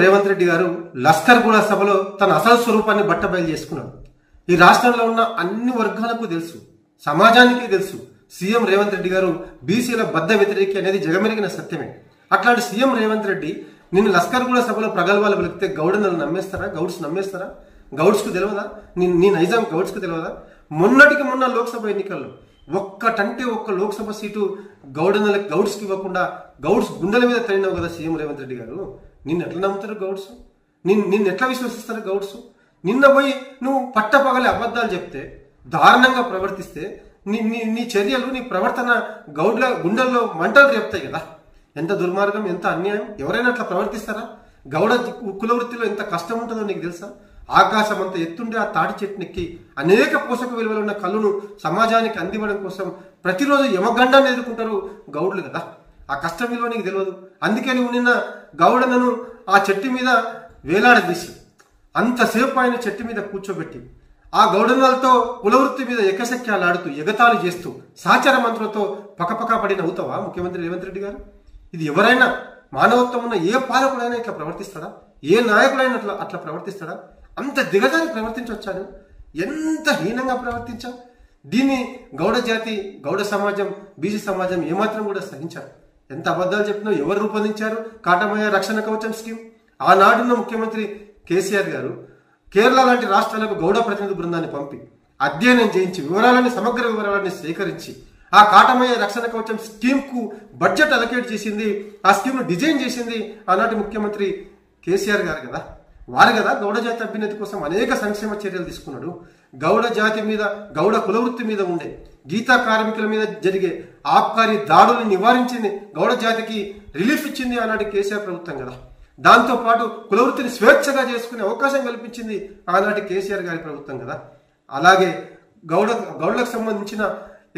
రేవంత్ రెడ్డి గారు లస్కర్గూడ సభలో తన అసలు స్వరూపాన్ని బట్టబయలు చేసుకున్నారు. ఈ రాష్ట్రంలో ఉన్న అన్ని వర్గాలకు తెలుసు, సమాజానికి తెలుసు సీఎం రేవంత్ రెడ్డి గారు బీసీల బద్ద వ్యతిరేకి అనేది జగమెరిగిన సత్యమే. అట్లాంటి సీఎం రేవంత్ రెడ్డి నిన్ను లస్కర్గూడ సభలో ప్రగల్భాలు పలికితే గౌడన్నలు నమ్మేస్తారా? గౌడ్స్ నమ్మేస్తారా? గౌడ్స్కు తెలియదా? నీ నైజాం గౌడ్స్కు తెలియదా? మొన్నటికి మొన్న లోక్సభ ఎన్నికల్లో ఒక్క లోక్సభ సీటు గౌడన్నలకి గౌడ్స్కి ఇవ్వకుండా గౌడ్స్ గుండెల మీద తడినావు కదా సీఎం రేవంత్ రెడ్డి గారు. నిన్ను ఎట్లా నమ్ముతారు గౌడ్స్? నిన్ను ఎట్లా విశ్వసిస్తారు గౌడ్స్? నిన్న పోయి నువ్వు పట్టపగలే అబద్ధాలు చెప్తే, దారుణంగా ప్రవర్తిస్తే నీ చర్యలు, నీ ప్రవర్తన గౌడ్ల గుండెల్లో మంటలు రేపుతాయి కదా. ఎంత దుర్మార్గం, ఎంత అన్యాయం! ఎవరైనా అట్లా ప్రవర్తిస్తారా? గౌడ కుల వృత్తిలో ఎంత కష్టం ఉంటుందో నీకు తెలుసా? ఆకాశం అంత ఎత్తుండే ఆ తాటి చెట్టునెక్కి అనేక పోషక విలువలు ఉన్న కళ్ళును సమాజానికి అందివ్వడం కోసం ప్రతిరోజు యమగండాన్ని ఎదుర్కొంటారు గౌడ్లు కదా. ఆ కష్టం విలువ నీకు తెలియదు. అందుకే నువ్వు నిన్న గౌడనను ఆ చెట్టు మీద వేలాడదీసి అంతసేపు ఆయన చెట్టు మీద కూర్చోబెట్టి ఆ గౌడన్నలతో కులవృత్తి మీద ఎకశక్యాలాడుతూ ఎగతాళి చేస్తూ సాచార మంత్రులతో పకపకా పడి నవ్వుతావా ముఖ్యమంత్రి రేవంత్ రెడ్డి గారు? ఇది ఎవరైనా మానవత్వం ఉన్న ఏ పాలకుడైనా ఇట్లా ప్రవర్తిస్తాడా? ఏ నాయకుడైనా అట్లా ప్రవర్తిస్తాడా? అంత దిగజారి ప్రవర్తించవచ్చాను. ఎంత హీనంగా ప్రవర్తించాం. దీన్ని గౌడ జాతి, గౌడ సమాజం, బీసీ సమాజం ఏమాత్రం కూడా సహించారు. ఎంత అబద్ధాలు చెప్పినా ఎవరు రూపొందించారు కాటమయ్య రక్షణ కవచం స్కీమ్? ఆనాడున్న ముఖ్యమంత్రి కేసీఆర్ గారు కేరళ లాంటి రాష్ట్రాలకు గౌడ ప్రతినిధి బృందాన్ని పంపి అధ్యయనం చేయించి సమగ్ర వివరాలని సేకరించి ఆ కాటమయ్య రక్షణ కవచం స్కీమ్ కు బడ్జెట్ అలొకేట్ చేసింది, ఆ స్కీమ్ ను డిజైన్ చేసింది ఆనాటి ముఖ్యమంత్రి కేసీఆర్ గారు కదా. వారు కదా గౌడ జాతి అభ్యున్నతి కోసం అనేక సంక్షేమ చర్యలు తీసుకున్నాడు. గౌడ జాతి మీద, గౌడ కులవృత్తి మీద ఉండే గీతా కార్మికుల మీద జరిగే ఆబ్కారీ దాడులను నివారించింది, గౌడ జాతికి రిలీఫ్ ఇచ్చింది ఆనాటి కేసీఆర్ ప్రభుత్వం కదా. దాంతో పాటు కులవృత్తిని స్వేచ్ఛగా చేసుకునే అవకాశం కల్పించింది ఆనాటి కేసీఆర్ గారి ప్రభుత్వం కదా. అలాగే గౌడ్లకు సంబంధించిన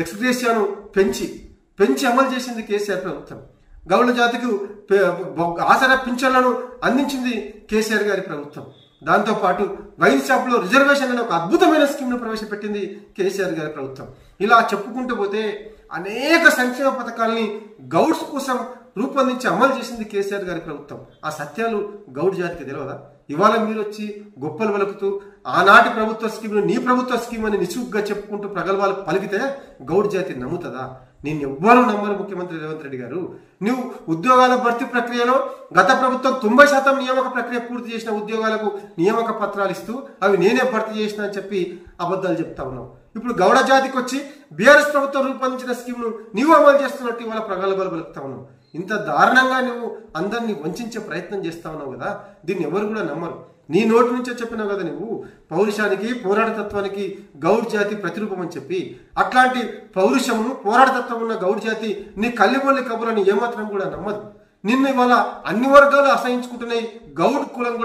ఎక్స్గ్రేషియాను పెంచి అమలు చేసింది కేసీఆర్ ప్రభుత్వం. గౌడ్ల జాతికి ఆసరా పింఛన్లను అందించింది కేసీఆర్ గారి ప్రభుత్వం. దాంతోపాటు వైన్ షాప్లో రిజర్వేషన్ అనే ఒక అద్భుతమైన స్కీమ్ను ప్రవేశపెట్టింది కేసీఆర్ గారి ప్రభుత్వం. ఇలా చెప్పుకుంటూ పోతే అనేక సంక్షేమ పథకాలని గౌడ్స్ కోసం రూపొందించి అమలు చేసింది కేసీఆర్ గారి ప్రభుత్వం. ఆ సత్యాలు గౌడ్ జాతికి తెలియదా? ఇవాళ మీరు వచ్చి గొప్పలు పలుకుతూ ఆనాటి ప్రభుత్వ స్కీమ్ను నీ ప్రభుత్వ స్కీమ్ అని నిసుగ్గా చెప్పుకుంటూ ప్రగల్భాలు పలికితే గౌడ్ జాతి నమ్ముతుందా? నేను ఎవ్వరూ నమ్మరు ముఖ్యమంత్రి రేవంత్ రెడ్డి గారు. నువ్వు ఉద్యోగాల భర్తీ ప్రక్రియలో గత ప్రభుత్వం 90% నియామక ప్రక్రియ పూర్తి చేసిన ఉద్యోగాలకు నియామక పత్రాలు ఇస్తూ అవి నేనే భర్తీ చేసిన అని చెప్పి అబద్ధాలు చెప్తా ఉన్నావు. ఇప్పుడు గౌడ జాతికి వచ్చి బీఆర్ఎస్ ప్రభుత్వం రూపొందించిన స్కీమ్ను నీవు అమలు చేస్తున్నట్టు ఇవాళ ప్రగల్భాలు పలుకుతా ఉన్నావు. ఇంత దారుణంగా నువ్వు అందరినీ వంచే ప్రయత్నం చేస్తా ఉన్నావు కదా. దీన్ని ఎవరు కూడా నమ్మరు. నీ నోటి నుంచే చెప్పినావు కదా నువ్వు పౌరుషానికి, పోరాటతత్వానికి గౌడ్ జాతి ప్రతిరూపం అని చెప్పి. అట్లాంటి పౌరుషము, పోరాటతత్వం ఉన్న గౌడ్ జాతి నీ కల్లిబొల్లి కబుర్లని ఏమాత్రం కూడా నమ్మదు. నిన్ను ఇవాళ అన్ని వర్గాలు అసహించుకుంటున్నాయి. గౌడ్ కులం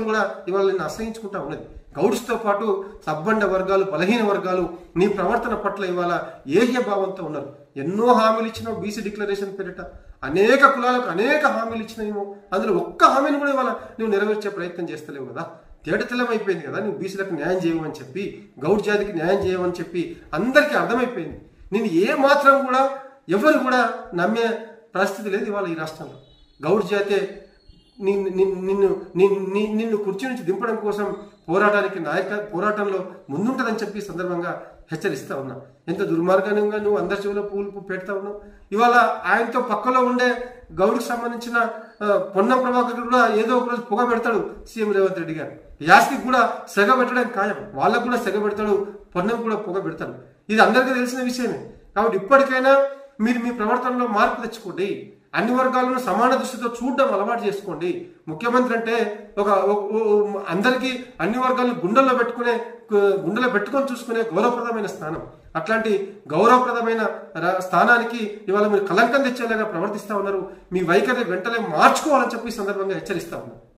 కూడా ఇవాళ నిన్ను అసహించుకుంటా ఉన్నది. గౌడ్స్తో పాటు సబ్బండ వర్గాలు, బలహీన వర్గాలు నీ ప్రవర్తన పట్ల ఇవాళ ఏహ్య భావంతో ఉన్నారు. ఎన్నో హామీలు ఇచ్చినావు బీసీ డిక్లరేషన్ పేరిట. అనేక కులాలకు అనేక హామీలు ఇచ్చినావు. అందులో ఒక్క హామీని కూడా ఇవాళ నువ్వు నెరవేర్చే ప్రయత్నం చేస్తలేవు కదా. తేటతెల్లం అయిపోయింది కదా నువ్వు బీసీలకు న్యాయం చేయమని చెప్పి, గౌడ్ జాతికి న్యాయం చేయమని చెప్పి అందరికీ అర్థమైపోయింది. నేను ఏ మాత్రం కూడా ఎవరు కూడా నమ్మే పరిస్థితి లేదు ఇవాళ ఈ రాష్ట్రంలో. గౌడ్ జాతే నిన్ను కుర్చీ నుంచి దింపడం కోసం పోరాటంలో ముందుంటుందని చెప్పి సందర్భంగా హెచ్చరిస్తా ఉన్నా. ఎంత దుర్మార్గంగా నువ్వు అందరి చెవులో పూలు పెడతా ఉన్నావు. ఇవాళ ఆయనతో పక్కలో ఉండే గౌడ్కి సంబంధించిన పొన్నం ప్రభాకర్ కూడా ఏదో ఒక రోజు పొగ పెడతాడు సీఎం రేవంత్ రెడ్డి గారు. యాస్కి కూడా సెగ పెట్టడం ఖాయం. వాళ్ళకు కూడా సెగ పెడతాడు, పొన్నం కూడా పొగ పెడతాడు. ఇది అందరికీ తెలిసిన విషయమే. కాబట్టి ఇప్పటికైనా మీరు మీ ప్రవర్తనలో మార్పు తెచ్చుకోండి. అన్ని వర్గాలను సమాన దృష్టితో చూడడం అలవాటు చేసుకోండి. ముఖ్యమంత్రి అంటే అందరికీ అన్ని వర్గాలను గుండెల్లో పెట్టుకొని చూసుకునే గౌరవప్రదమైన స్థానం. అట్లాంటి గౌరవప్రదమైన స్థానానికి ఇవాళ మీరు కలంకం తెచ్చేలాగా ప్రవర్తిస్తా ఉన్నారు. మీ వైఖరి వెంటనే మార్చుకోవాలని చెప్పి ఈ సందర్భంగా హెచ్చరిస్తా ఉన్నారు.